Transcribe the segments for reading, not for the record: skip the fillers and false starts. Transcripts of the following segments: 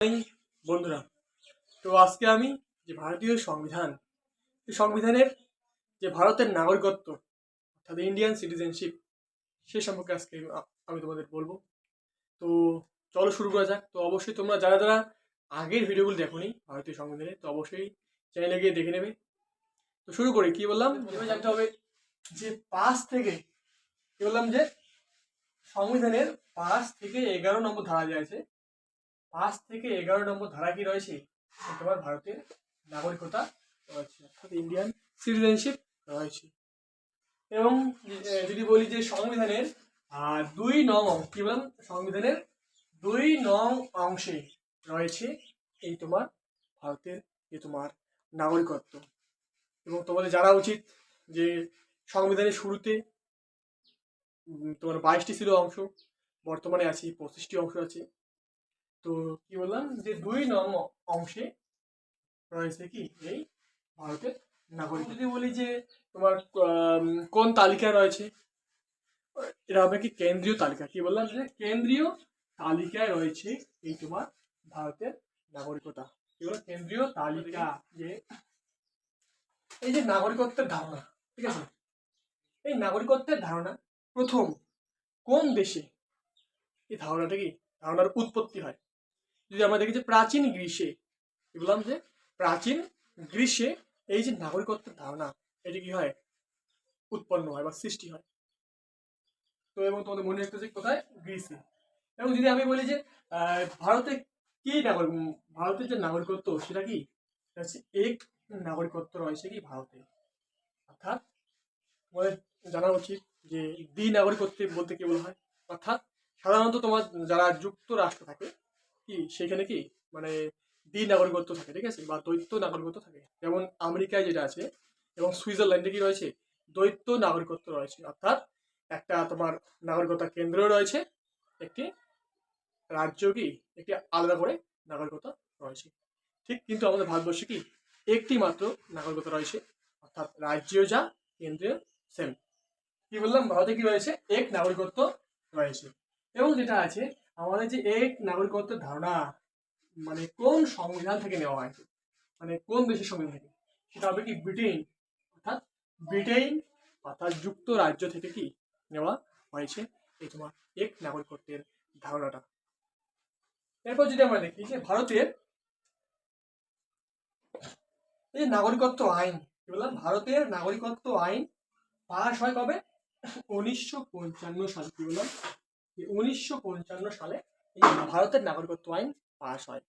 এই বন্ধুরা, তো আজকে আমি যে ভারতীয় সংবিধান, এই সংবিধানের যে ভারতের নাগরিকত্ব অর্থাৎ ইন্ডিয়ান সিটিজেনশিপ, সে সম্পর্কে আজকে আমি তোমাদের বলবো। তো চলো শুরু করা যাক। তো অবশ্যই তোমরা যারা যারা আগের ভিডিওগুলো দেখোনি ভারতীয় সংবিধানে, তো অবশ্যই চ্যানেলে গিয়ে দেখে নেবে। তো শুরু করি। কি বললাম, প্রথমে জানতে হবে যে সংবিধানের 5 থেকে 11 নম্বর ধারা যে আছে, 5 থেকে 11 নম্বর ধারা কি রয়েছে, তোমার ভারতের নাগরিকতা রয়েছে অর্থাৎ ইন্ডিয়ান সিটিজেনশিপ রয়েছে। এবং যদি বলি যে সংবিধানের 2 নং কি বললাম, সংবিধানের 2 নং অংশে রয়েছে এই তোমার ভারতের তোমার নাগরিকত্ব। এবং তোমাদের জানা উচিত যে সংবিধানের শুরুতে তোমার 22টি ছিল অংশ, বর্তমানে আছে 25টি অংশ আছে। তো কি বললাম যে 2 নং অংশে রয়েছে কি এই ভারতের নাগরিক। যদি বলি যে তোমার কোন তালিকায় রয়েছে, এটা হবে কি কেন্দ্রীয় তালিকা। কি বললাম যে কেন্দ্রীয় তালিকায় রয়েছে এই তোমার ভারতের নাগরিকতা। কি বললাম, কেন্দ্রীয় তালিকা। যে এই যে নাগরিকত্বের ধারণা, ঠিক আছে, এই নাগরিকত্বের ধারণা প্রথম কোন দেশে এই ধারণার উৎপত্তি হয়। যদি আমরা দেখি যে প্রাচীন গ্রীসে, কি বললাম যে প্রাচীন গ্রীসে এই যে নাগরিকত্বের ধারণা, এটি কি হয়, উৎপন্ন হয় বা সৃষ্টি হয়। তো এবং তোমাদের মনে রাখতে চাই কোথায়, গ্রীসে। এবং যদি আমি বলি যে ভারতে কি ভারতের যে নাগরিকত্ব সেটা কি, এক নাগরিকত্ব রয়েছে কি ভারতে। অর্থাৎ তোমাদের জানা উচিত যে দ্বি নাগরিকত্ব বলতে কি বলা হয়। অর্থাৎ সাধারণত তোমার যারা যুক্তরাষ্ট্র থাকে কি, সেখানে কি মানে দ্বি নাগরিকত্ব থাকে, ঠিক আছে, বা দ্বৈত নাগরিকত্ব থাকে। যেমন আমেরিকায় যেটা আছে এবং সুইজারল্যান্ডে কি রয়েছে, দ্বৈত নাগরিকত্ব রয়েছে। অর্থাৎ একটা তোমার নাগরিকতা কেন্দ্র রয়েছে, একটি রাজ্য কি একটি আলাদা করে নাগরিকতা রয়েছে। ঠিক কিন্তু আমাদের ভারতবর্ষে কি একটি মাত্র নাগরিকতা রয়েছে, অর্থাৎ রাজ্য যা কেন্দ্রীয় সেম। কি বললাম, ভারতে কি রয়েছে, এক নাগরিকত্ব রয়েছে। এবং যেটা আছে আমাদের যে এক নাগরিকত্বের ধারণা, মানে কোন সংবিধান থেকে নেওয়া হয়েছে, মানে কোন দেশের সংবিধান থেকে, সেটা হবে কি ব্রিটেন। অর্থাৎ ব্রিটেন অর্থাৎ যুক্তরাজ্য থেকে কি নেওয়া হয়েছে এই তোমার এক নাগরিকত্বের ধারণাটা। এরপর যদি আমরা দেখি যে ভারতের এই নাগরিকত্ব আইন, কি বললাম, ভারতের নাগরিকত্ব আইন পাশ হয় কবে, 1955 সালে। কি বললাম, 1955 সালে এই ভারতের নাগরিকত্ব আইন পাশ হয়।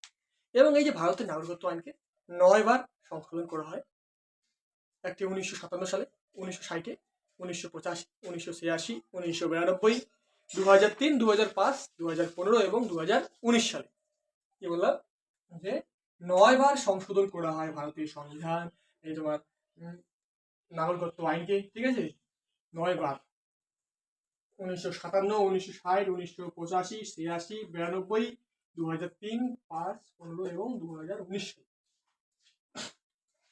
এবং এই যে ভারতের নাগরিকত্ব আইনকে 9বার সংশোধন করা হয়। একটি 1957 সালে, 1960-এ, 1985, 1986, 1992, 2003, 2005, 2015 এবং 2019 সালে। কি বললাম যে 9বার সংশোধন করা হয় ভারতীয় সংবিধান এই তোমার নাগরিকত্ব আইনকে, ঠিক আছে, 9বার। 1957, 1960, 1985, 86, 92, 2003, 5, 15 এবং 2019 সালে।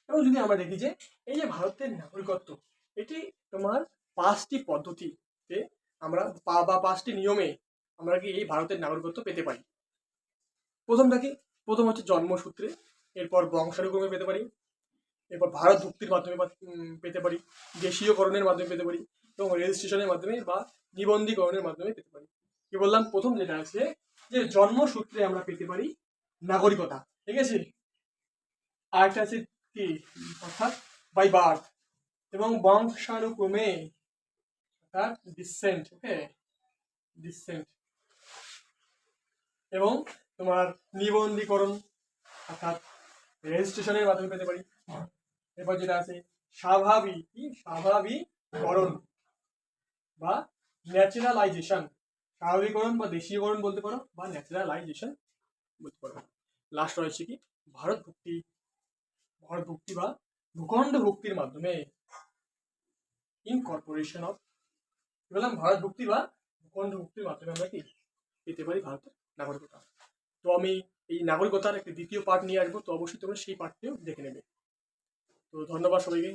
এবং যদি আমরা দেখি যে এই যে ভারতের নাগরিকত্ব, এটি তোমার 5টি পদ্ধতিতে আমরা বা 5টি নিয়মে আমরা কি এই ভারতের নাগরিকত্ব পেতে পারি। প্রথম হচ্ছে জন্মসূত্রে, এরপর বংশানুক্রমে পেতে পারি, এরপর ভারত ভুক্তির মাধ্যমে পেতে পারি, দেশীয়করণের মাধ্যমে পেতে পারি, এবং রেজিস্ট্রেশনের মাধ্যমে বা নিবন্ধীকরণের মাধ্যমে পেতে পারি। কি বললাম, প্রথম যেটা আছে যে জন্মসূত্রে আমরা পেতে পারি নাগরিকতা, ঠিক আছে। আরেকটা আছে কি, অর্থাৎ বাই বার্থ, এবং বংশানুক্রমে অর্থাৎ ডিসেন্ট, ওকে, ডিসেন্ট। এবং তোমার নিবন্ধীকরণ অর্থাৎ রেজিস্ট্রেশনের মাধ্যমে পেতে পারি। এরপর যেটা আছে স্বাভাবিককরণ বা ন্যাচারালাইজেশন, স্বাভাবিকরণ বা দেশীয়করণ বলতে পারো, বা ন্যাচারালাইজেশন বলতে পারো। লাস্ট রয়েছে কি ভারত ভুক্তি বা ভূখণ্ড ভুক্তির মাধ্যমে, ইনকর্পোরেশন অফ। বললাম ভারত ভুক্তি বা ভূখণ্ড ভুক্তির মাধ্যমে আমরা কি পেতে পারি ভারতের নাগরিকতা। তো আমি এই নাগরিকতার একটি দ্বিতীয় পার্ট নিয়ে আসবো, তো অবশ্যই তোমরা সেই পার্টটিও দেখে নেবে। তো ধন্যবাদ সবাইকে।